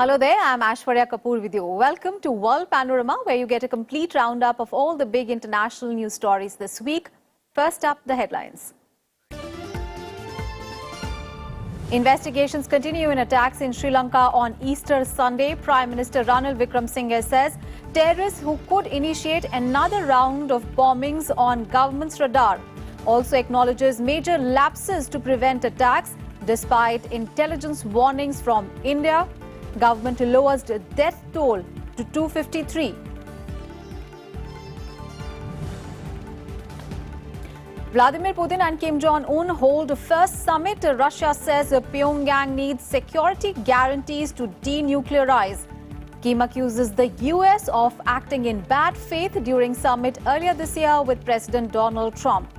Hello there, I'm Aishwarya Kapoor with you. Welcome to World Panorama, where you get a complete roundup of all the big international news stories this week. First up, the headlines. Investigations continue in attacks in Sri Lanka on Easter Sunday. Prime Minister Ranil Wickremesinghe says terrorists who could initiate another round of bombings on government's radar. Also acknowledges major lapses to prevent attacks despite intelligence warnings from India. Government lowers the death toll to 253. Vladimir Putin and Kim Jong-un hold a first summit. Russia says Pyongyang needs security guarantees to denuclearize. Kim accuses the US of acting in bad faith during summit earlier this year with President Donald Trump.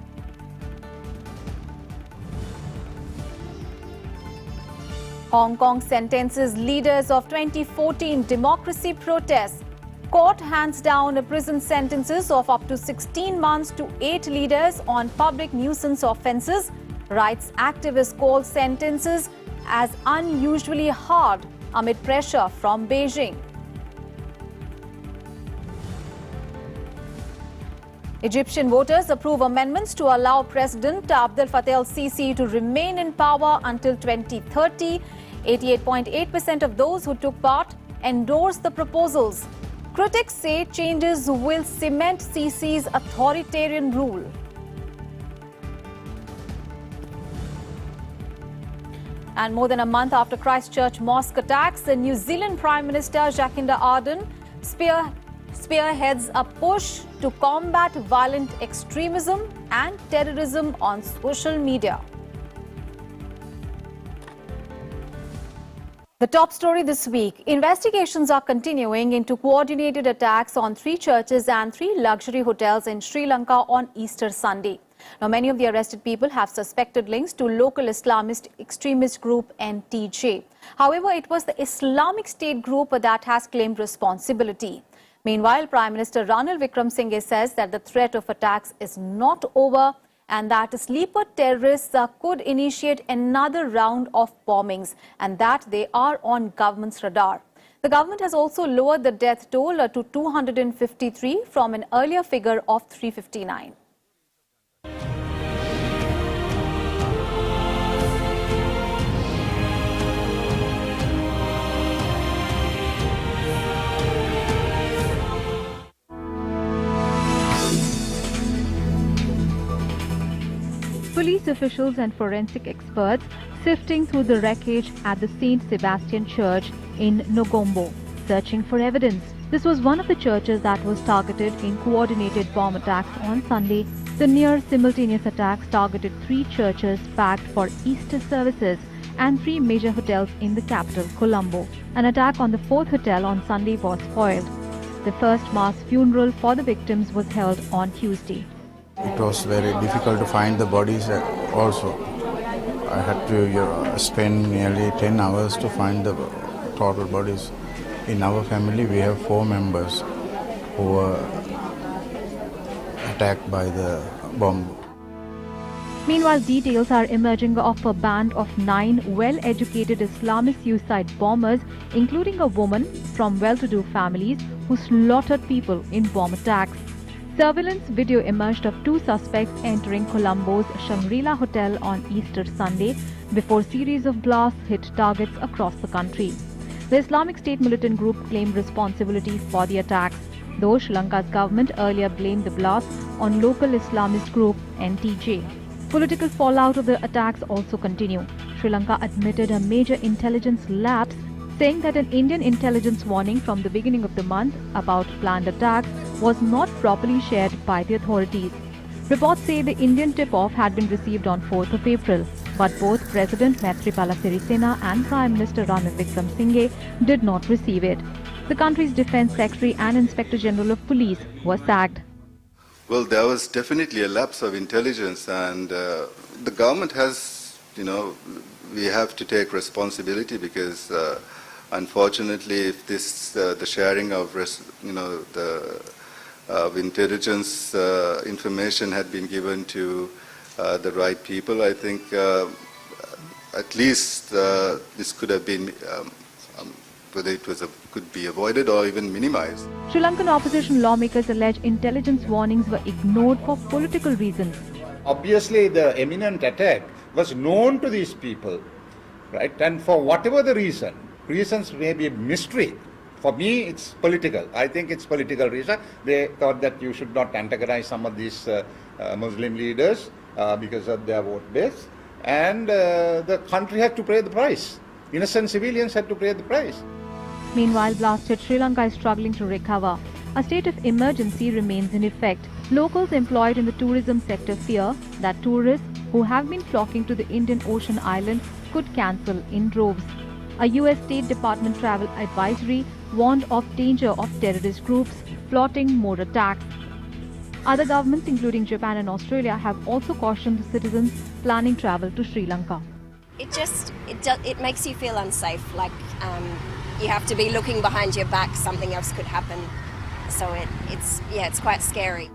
Hong Kong sentences leaders of 2014 democracy protests. Court hands down prison sentences of up to 16 months to 8 leaders on public nuisance offences. Rights activists call sentences as unusually hard amid pressure from Beijing. Egyptian voters approve amendments to allow President Abdel Fattah el-Sisi to remain in power until 2030. 88.8% of those who took part endorsed the proposals. Critics say changes will cement Sisi's authoritarian rule. And more than a month after Christchurch mosque attacks, the New Zealand Prime Minister Jacinda Ardern spearheads a push to combat violent extremism and terrorism on social media. The top story this week. Investigations are continuing into coordinated attacks on 3 churches and 3 luxury hotels in Sri Lanka on Easter Sunday. Now, many of the arrested people have suspected links to local Islamist extremist group NTJ. However, it was the Islamic State group that has claimed responsibility. Meanwhile, Prime Minister Ranil Wickremesinghe says that the threat of attacks is not over and that sleeper terrorists could initiate another round of bombings and that they are on government's radar. The government has also lowered the death toll to 253 from an earlier figure of 359. Police officials and forensic experts sifting through the wreckage at the St. Sebastian Church in Nogombo, searching for evidence. This was one of the churches that was targeted in coordinated bomb attacks on Sunday. The near-simultaneous attacks targeted 3 churches packed for Easter services and 3 major hotels in the capital, Colombo. An attack on the 4th hotel on Sunday was foiled. The first mass funeral for the victims was held on Tuesday. It was very difficult to find the bodies also. I had to spend nearly 10 hours to find the total bodies. In our family, we have 4 members who were attacked by the bomb. Meanwhile, details are emerging of a band of 9 well-educated Islamist suicide bombers, including a woman from well-to-do families who slaughtered people in bomb attacks. Surveillance video emerged of 2 suspects entering Colombo's Shangri-La Hotel on Easter Sunday before series of blasts hit targets across the country. The Islamic State militant group claimed responsibility for the attacks, though Sri Lanka's government earlier blamed the blasts on local Islamist group NTJ. Political fallout of the attacks also continue. Sri Lanka admitted a major intelligence lapse, saying that an Indian intelligence warning from the beginning of the month about planned attacks was not properly shared by the authorities. Reports say the Indian tip-off had been received on 4th of April, but both President Maithripala Sirisena and Prime Minister Ranil Wickremesinghe did not receive it. The country's Defence Secretary and Inspector General of Police were sacked. Well, there was definitely a lapse of intelligence, and the government has, we have to take responsibility because unfortunately, if the sharing of intelligence information had been given to the right people, I think at least this could have been whether it could be avoided or even minimized. Sri Lankan opposition lawmakers allege intelligence warnings were ignored for political reasons. Obviously, the imminent attack was known to these people, right? And for whatever the reasons may be a mystery. For me, it's political. I think it's political reason. They thought that you should not antagonize some of these Muslim leaders because of their vote base. And the country had to pay the price. Innocent civilians had to pay the price. Meanwhile, blasted Sri Lanka is struggling to recover. A state of emergency remains in effect. Locals employed in the tourism sector fear that tourists who have been flocking to the Indian Ocean island could cancel in droves. A US State Department travel advisory warned of danger of terrorist groups plotting more attacks. Other governments, including Japan and Australia, have also cautioned the citizens planning travel to Sri Lanka. It makes you feel unsafe, like you have to be looking behind your back, something else could happen. So it's quite scary.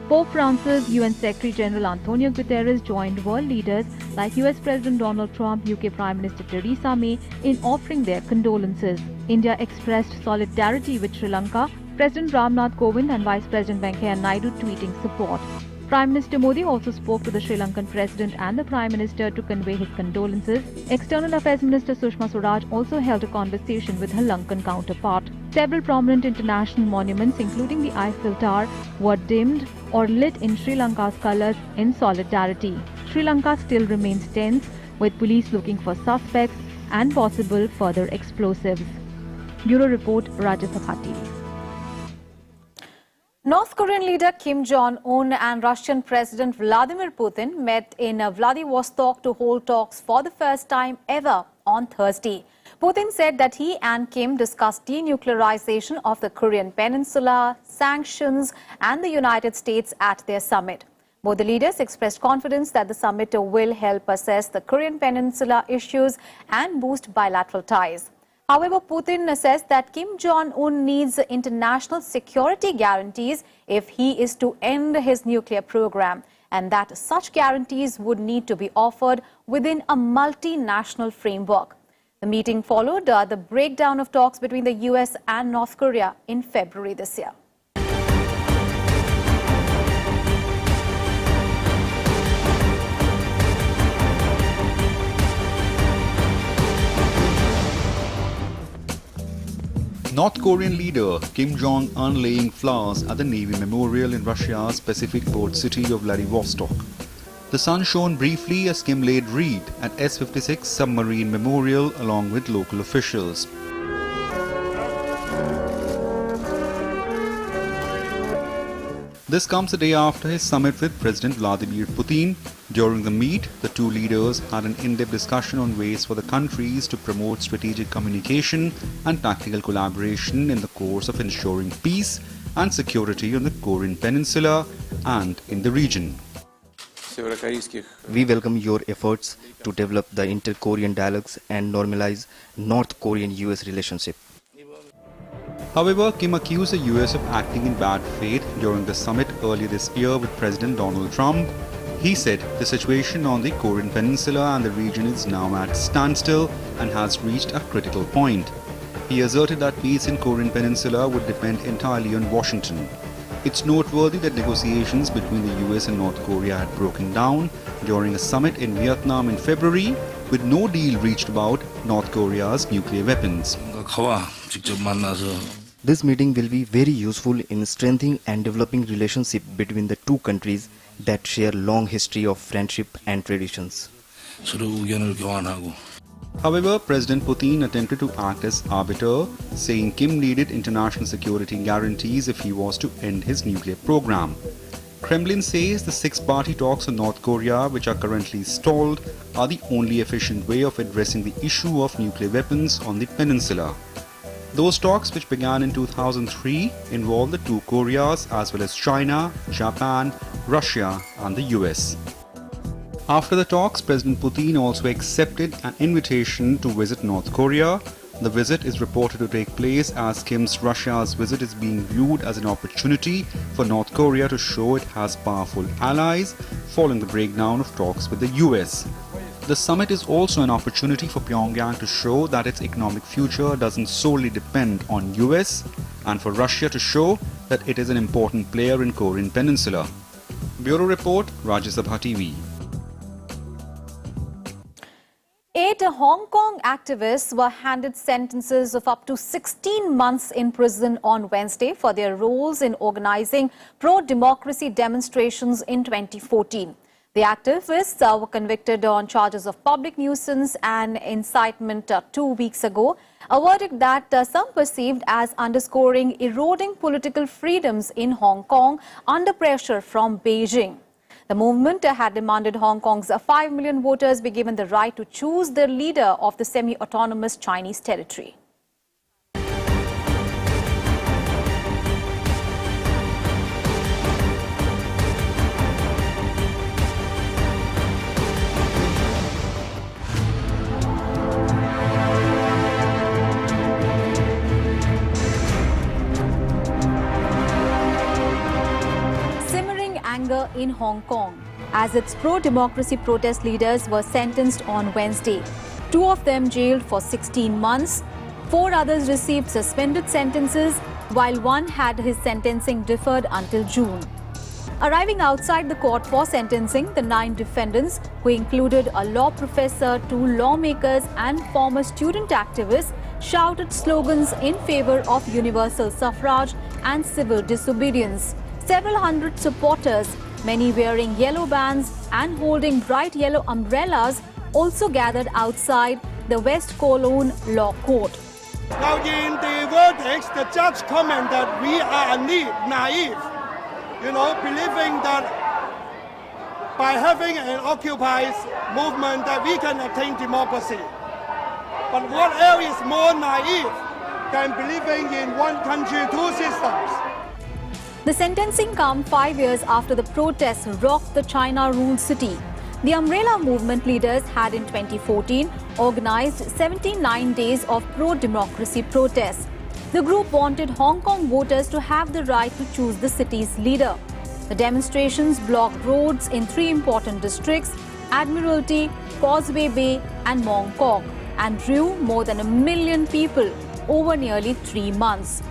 Pope Francis, UN Secretary General Antonio Guterres joined world leaders like US President Donald Trump, UK Prime Minister Theresa May in offering their condolences. India expressed solidarity with Sri Lanka, President Ramnath Kovind and Vice President Venkaiah Naidu tweeting support. Prime Minister Modi also spoke to the Sri Lankan President and the Prime Minister to convey his condolences. External Affairs Minister Sushma Swaraj also held a conversation with her Lankan counterpart. Several prominent international monuments, including the Eiffel Tower, were dimmed or lit in Sri Lanka's colours in solidarity. Sri Lanka still remains tense, with police looking for suspects and possible further explosives. Bureau Report, Rajasabha TV. North Korean leader Kim Jong-un and Russian President Vladimir Putin met in Vladivostok to hold talks for the first time ever on Thursday. Putin said that he and Kim discussed denuclearization of the Korean Peninsula, sanctions, and the United States at their summit. Both the leaders expressed confidence that the summit will help assess the Korean Peninsula issues and boost bilateral ties. However, Putin says that Kim Jong-un needs international security guarantees if he is to end his nuclear program, and that such guarantees would need to be offered within a multinational framework. The meeting followed the breakdown of talks between the US and North Korea in February this year. North Korean leader Kim Jong-un laying flowers at the Navy Memorial in Russia's Pacific port city of Vladivostok. The sun shone briefly as Kim laid reed at S-56 submarine memorial along with local officials. This comes a day after his summit with President Vladimir Putin. During the meet, the two leaders had an in-depth discussion on ways for the countries to promote strategic communication and tactical collaboration in the course of ensuring peace and security on the Korean Peninsula and in the region. We welcome your efforts to develop the inter-Korean dialogues and normalize North Korean-US relationship. However, Kim accused the US of acting in bad faith during the summit earlier this year with President Donald Trump. He said the situation on the Korean Peninsula and the region is now at standstill and has reached a critical point. He asserted that peace in Korean Peninsula would depend entirely on Washington. It's noteworthy that negotiations between the US and North Korea had broken down during a summit in Vietnam in February, with no deal reached about North Korea's nuclear weapons. This meeting will be very useful in strengthening and developing relationship between the two countries that share long history of friendship and traditions. However, President Putin attempted to act as arbiter, saying Kim needed international security guarantees if he was to end his nuclear program. Kremlin says the six-party talks on North Korea, which are currently stalled, are the only efficient way of addressing the issue of nuclear weapons on the peninsula. Those talks, which began in 2003, involved the two Koreas as well as China, Japan, Russia and the US. After the talks, President Putin also accepted an invitation to visit North Korea. The visit is reported to take place as Kim's Russia's visit is being viewed as an opportunity for North Korea to show it has powerful allies following the breakdown of talks with the US. The summit is also an opportunity for Pyongyang to show that its economic future doesn't solely depend on US and for Russia to show that it is an important player in Korean Peninsula. Bureau Report, Rajya Sabha TV. 8 Hong Kong activists were handed sentences of up to 16 months in prison on Wednesday for their roles in organizing pro-democracy demonstrations in 2014. The activists were convicted on charges of public nuisance and incitement 2 weeks ago, a verdict that some perceived as underscoring eroding political freedoms in Hong Kong under pressure from Beijing. The movement had demanded Hong Kong's 5 million voters be given the right to choose their leader of the semi-autonomous Chinese territory. Anger in Hong Kong as its pro-democracy protest leaders were sentenced on Wednesday. 2 of them jailed for 16 months. 4 others received suspended sentences, while one had his sentencing deferred until June. Arriving outside the court for sentencing, the 9 defendants, who included a law professor, 2 lawmakers and former student activists, shouted slogans in favor of universal suffrage and civil disobedience. Several hundred supporters, many wearing yellow bands and holding bright yellow umbrellas, also gathered outside the West Kowloon Law Court. Now, in the verdicts, the judge commented that we are naive, believing that by having an Occupy movement that we can attain democracy. But what else is more naive than believing in one country, 2 systems? The sentencing comes 5 years after the protests rocked the China-ruled city. The Umbrella Movement leaders had in 2014 organized 79 days of pro-democracy protests. The group wanted Hong Kong voters to have the right to choose the city's leader. The demonstrations blocked roads in 3 important districts, Admiralty, Causeway Bay and Mong Kok, and drew more than 1 million people over nearly 3 months.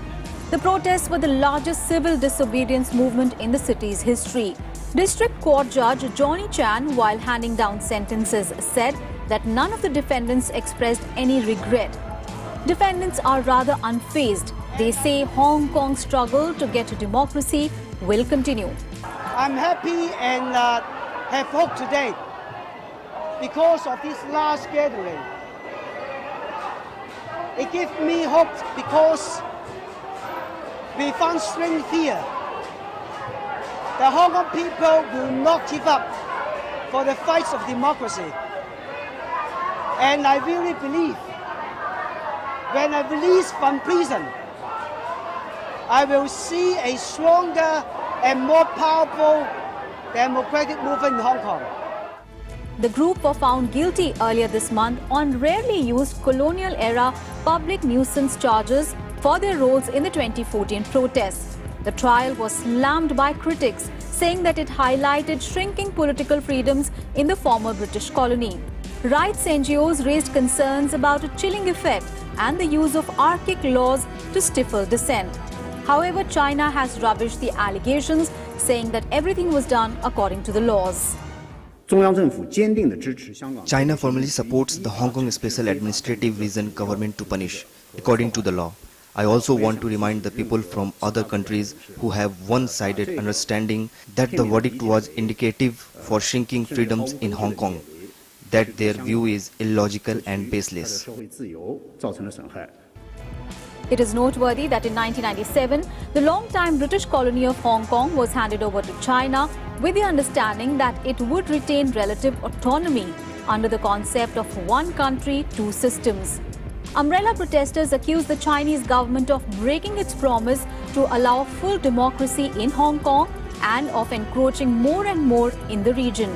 The protests were the largest civil disobedience movement in the city's history. District Court Judge Johnny Chan, while handing down sentences, said that none of the defendants expressed any regret. Defendants are rather unfazed. They say Hong Kong's struggle to get to democracy will continue. I'm happy and have hope today because of this last gathering. It gives me hope because we found strength here. The Hong Kong people will not give up for the fights of democracy. And I really believe when I release from prison, I will see a stronger and more powerful democratic movement in Hong Kong. The group were found guilty earlier this month on rarely used colonial-era public nuisance charges for their roles in the 2014 protests. The trial was slammed by critics, saying that it highlighted shrinking political freedoms in the former British colony. Rights NGOs raised concerns about a chilling effect and the use of archaic laws to stifle dissent. However, China has rubbished the allegations, saying that everything was done according to the laws. China formally supports the Hong Kong Special Administrative Region government to punish, according to the law. I also want to remind the people from other countries who have one-sided understanding that the verdict was indicative for shrinking freedoms in Hong Kong, that their view is illogical and baseless. It is noteworthy that in 1997, the long-time British colony of Hong Kong was handed over to China with the understanding that it would retain relative autonomy under the concept of one country, 2 systems. Umbrella protesters accused the Chinese government of breaking its promise to allow full democracy in Hong Kong and of encroaching more and more in the region.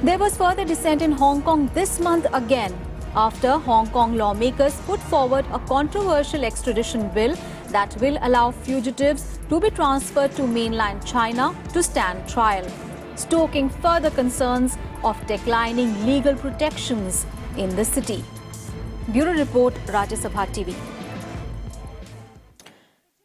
There was further dissent in Hong Kong this month again, after Hong Kong lawmakers put forward a controversial extradition bill that will allow fugitives to be transferred to mainland China to stand trial. stoking further concerns of declining legal protections in the city. Bureau Report, Rajya Sabha TV.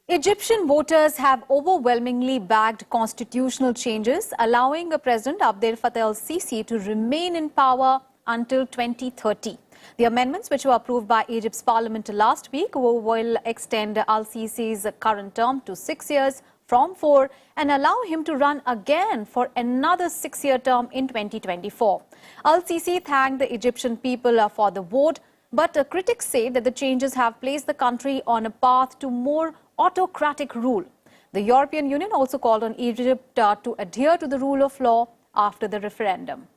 Egyptian voters have overwhelmingly backed constitutional changes, allowing President Abdel Fattah el-Sisi to remain in power until 2030. The amendments, which were approved by Egypt's parliament last week, will extend al-Sisi's current term to 6 years from 4 and allow him to run again for another 6-year term in 2024. Al-Sisi thanked the Egyptian people for the vote, but critics say that the changes have placed the country on a path to more autocratic rule. The European Union also called on Egypt to adhere to the rule of law after the referendum.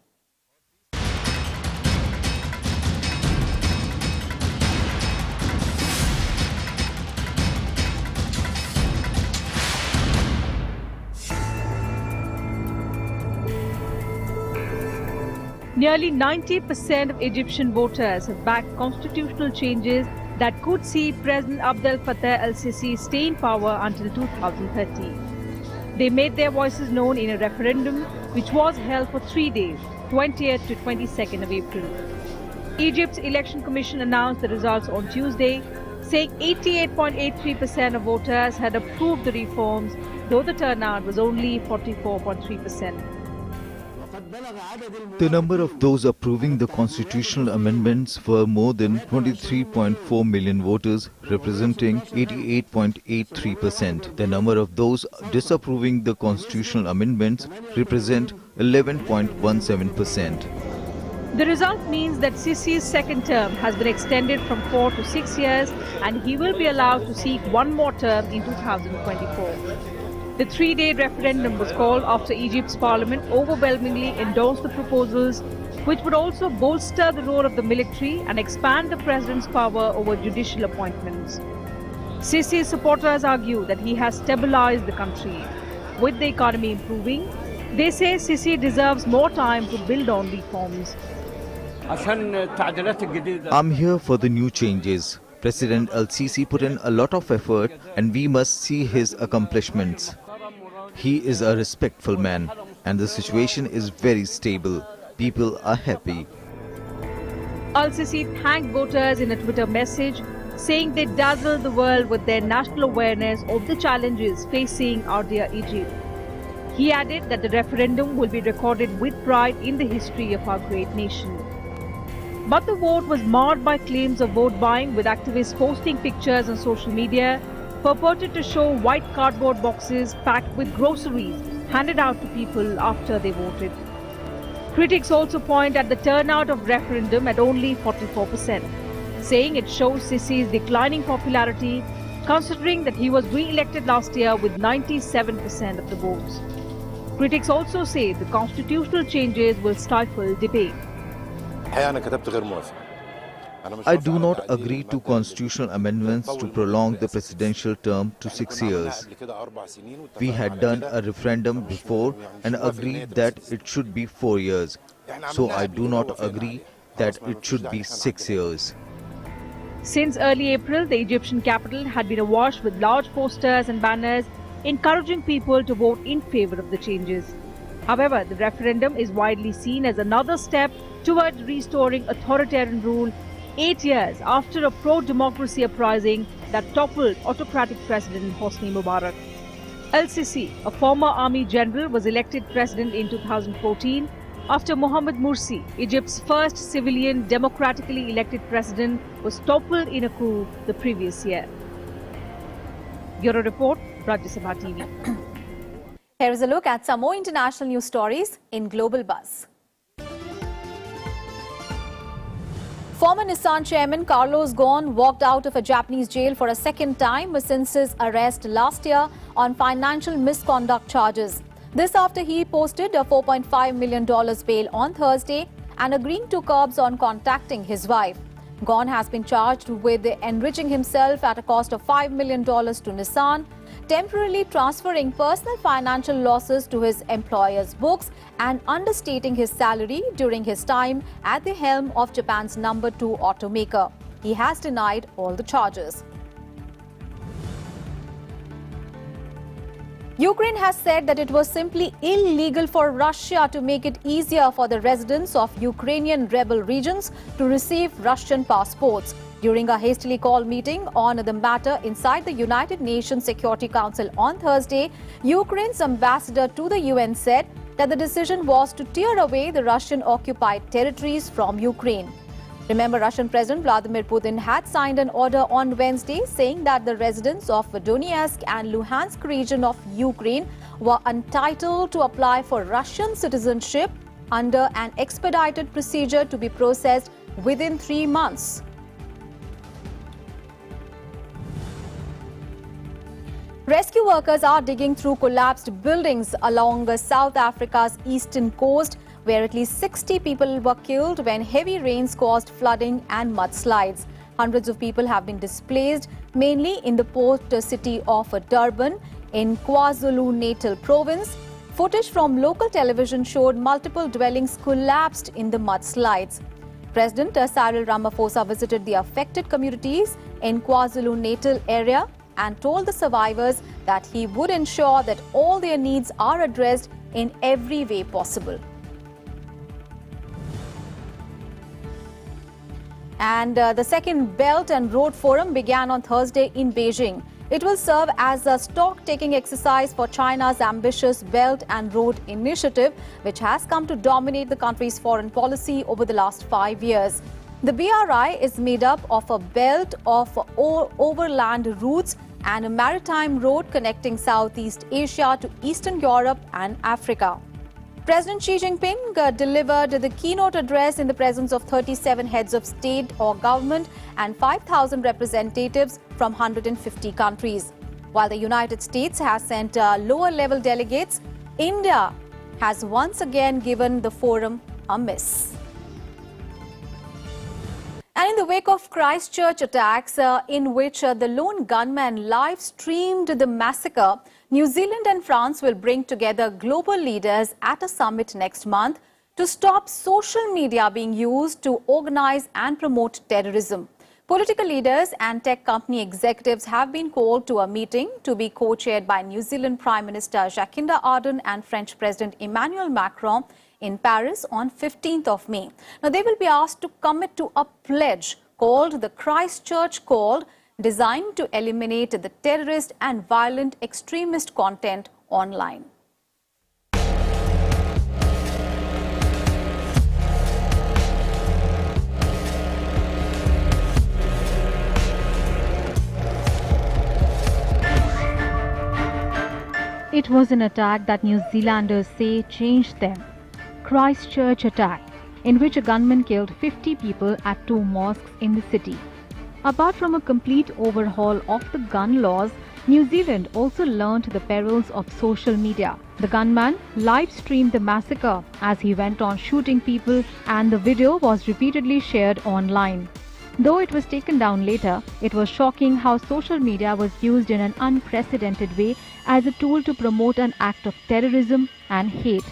Nearly 90% of Egyptian voters have backed constitutional changes that could see President Abdel Fattah el-Sisi stay in power until 2030. They made their voices known in a referendum which was held for 3 days, 20th to 22nd of April. Egypt's Election Commission announced the results on Tuesday, saying 88.83% of voters had approved the reforms, though the turnout was only 44.3%. The number of those approving the constitutional amendments were more than 23.4 million voters, representing 88.83%. The number of those disapproving the constitutional amendments represent 11.17%. The result means that Sisi's second term has been extended from 4 to 6 years, and he will be allowed to seek one more term in 2024. The 3-day referendum was called after Egypt's parliament overwhelmingly endorsed the proposals, which would also bolster the role of the military and expand the president's power over judicial appointments. Sisi's supporters argue that he has stabilized the country. With the economy improving, they say Sisi deserves more time to build on reforms. I'm here for the new changes. President el-Sisi put in a lot of effort and we must see his accomplishments. He is a respectful man and the situation is very stable. People are happy. Al-Sisi thanked voters in a Twitter message, saying they dazzled the world with their national awareness of the challenges facing our dear Egypt. He added that the referendum will be recorded with pride in the history of our great nation. But the vote was marred by claims of vote buying, with activists posting pictures on social media purported to show white cardboard boxes packed with groceries handed out to people after they voted. Critics also point at the turnout of referendum at only 44%, saying it shows Sisi's declining popularity, considering that he was re-elected last year with 97% of the votes. Critics also say the constitutional changes will stifle debate. I do not agree to constitutional amendments to prolong the presidential term to 6 years. We had done a referendum before and agreed that it should be 4 years. So I do not agree that it should be 6 years. Since early April, the Egyptian capital had been awash with large posters and banners encouraging people to vote in favor of the changes. However, the referendum is widely seen as another step towards restoring authoritarian rule 8 years after a pro-democracy uprising that toppled autocratic President Hosni Mubarak. El-Sisi, a former army general, was elected president in 2014 after Mohamed Morsi, Egypt's first civilian democratically elected president, was toppled in a coup the previous year. Bureau Report, Rajya Sabha TV. Here is a look at some more international news stories in Global Buzz. Former Nissan chairman Carlos Ghosn walked out of a Japanese jail for a second time since his arrest last year on financial misconduct charges. This after he posted a $4.5 million bail on Thursday and agreeing to curbs on contacting his wife. Ghosn has been charged with enriching himself at a cost of $5 million to Nissan, temporarily transferring personal financial losses to his employer's books, and understating his salary during his time at the helm of Japan's number 2 automaker. He has denied all the charges. Ukraine has said that it was simply illegal for Russia to make it easier for the residents of Ukrainian rebel regions to receive Russian passports. During a hastily called meeting on the matter inside the United Nations Security Council on Thursday, Ukraine's ambassador to the UN said that the decision was to tear away the Russian-occupied territories from Ukraine. Remember, Russian President Vladimir Putin had signed an order on Wednesday saying that the residents of Donetsk and Luhansk region of Ukraine were entitled to apply for Russian citizenship under an expedited procedure to be processed within 3 months. Rescue workers are digging through collapsed buildings along South Africa's eastern coast, where at least 60 people were killed when heavy rains caused flooding and mudslides. Hundreds of people have been displaced, mainly in the port city of Durban in KwaZulu-Natal province. Footage from local television showed multiple dwellings collapsed in the mudslides. President Cyril Ramaphosa visited the affected communities in KwaZulu-Natal area and told the survivors that he would ensure that all their needs are addressed in every way possible. And the second Belt and Road Forum began on Thursday in Beijing. It will serve as a stock-taking exercise for China's ambitious Belt and Road Initiative, which has come to dominate the country's foreign policy over the last 5 years. The BRI is made up of a belt of overland routes and a maritime road connecting Southeast Asia to Eastern Europe and Africa. President Xi Jinping delivered the keynote address in the presence of 37 heads of state or government and 5,000 representatives from 150 countries. While the United States has sent lower-level delegates, India has once again given the forum a miss. And in the wake of Christchurch attacks, in which the lone gunman live-streamed the massacre, New Zealand and France will bring together global leaders at a summit next month to stop social media being used to organize and promote terrorism. Political leaders and tech company executives have been called to a meeting to be co-chaired by New Zealand Prime Minister Jacinda Ardern and French President Emmanuel Macron in Paris on 15th of May. Now, they will be asked to commit to a pledge called the Christchurch Call, designed to eliminate the terrorist and violent extremist content online. It was an attack that New Zealanders say changed them. Christchurch attack, in which a gunman killed 50 people at 2 mosques in the city. Apart from a complete overhaul of the gun laws, New Zealand also learnt the perils of social media. The gunman live-streamed the massacre as he went on shooting people, and the video was repeatedly shared online. Though it was taken down later, it was shocking how social media was used in an unprecedented way as a tool to promote an act of terrorism and hate.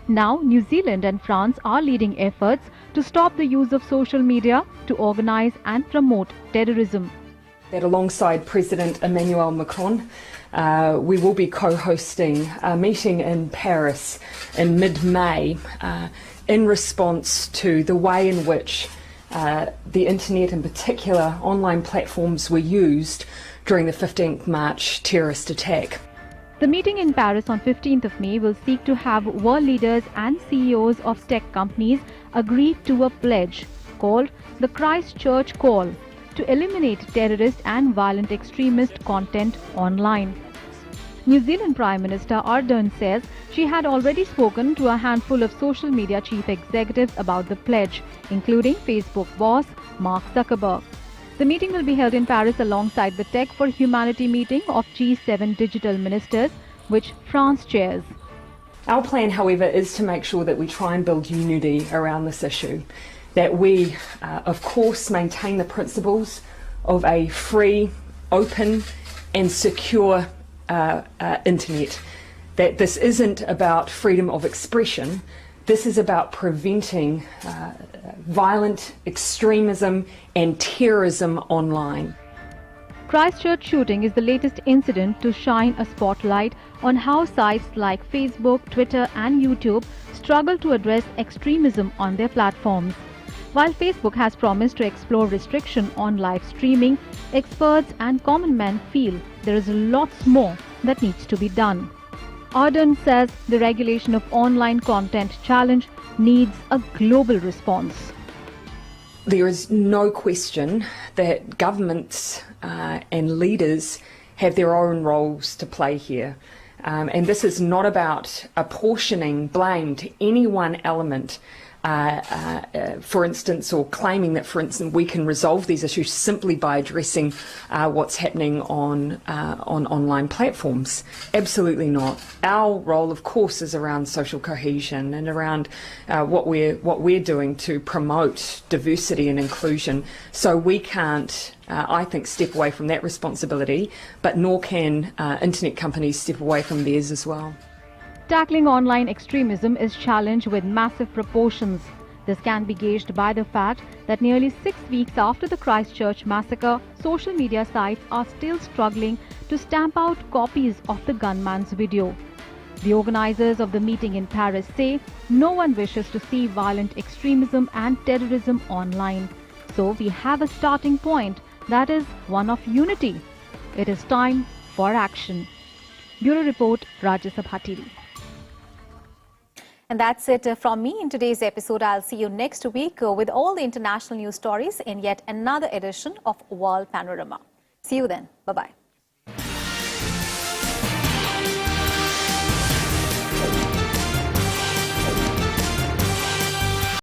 Now, New Zealand and France are leading efforts to stop the use of social media to organize and promote terrorism. That alongside President Emmanuel Macron, we will be co-hosting a meeting in Paris in mid-May in response to the way in which the internet, in particular online platforms, were used during the 15th March terrorist attack. The meeting in Paris on 15th of May will seek to have world leaders and CEOs of tech companies agree to a pledge called the Christchurch Call to eliminate terrorist and violent extremist content online. New Zealand Prime Minister Ardern says she had already spoken to a handful of social media chief executives about the pledge, including Facebook boss Mark Zuckerberg. The meeting will be held in Paris alongside the Tech for Humanity meeting of G7 digital ministers, which France chairs. Our plan, however, is to make sure that we try and build unity around this issue, that we, of course, maintain the principles of a free, open and secure internet, that this isn't about freedom of expression, this is about preventing violent extremism and terrorism online. Christchurch shooting is the latest incident to shine a spotlight on how sites like Facebook, Twitter and YouTube struggle to address extremism on their platforms. While Facebook has promised to explore restriction on live streaming, experts and common men feel there is lots more that needs to be done. Ardern says the regulation of online content challenge needs a global response. There is no question that governments and leaders have their own roles to play here. And this is not about apportioning blame to any one element, for instance, or claiming that, for instance, we can resolve these issues simply by addressing what's happening on online platforms. Absolutely not. Our role, of course, is around social cohesion and around what we're doing to promote diversity and inclusion. So we can't, I think, step away from that responsibility, but nor can internet companies step away from theirs as well. Tackling online extremism is challenged with massive proportions. This can be gauged by the fact that nearly 6 weeks after the Christchurch massacre, social media sites are still struggling to stamp out copies of the gunman's video. The organizers of the meeting in Paris say no one wishes to see violent extremism and terrorism online. So we have a starting point, that is one of unity. It is time for action. Bureau Report, Rajyasabha TV. And that's it from me in today's episode. I'll see you next week with all the international news stories in yet another edition of World Panorama. See you then. Bye-bye.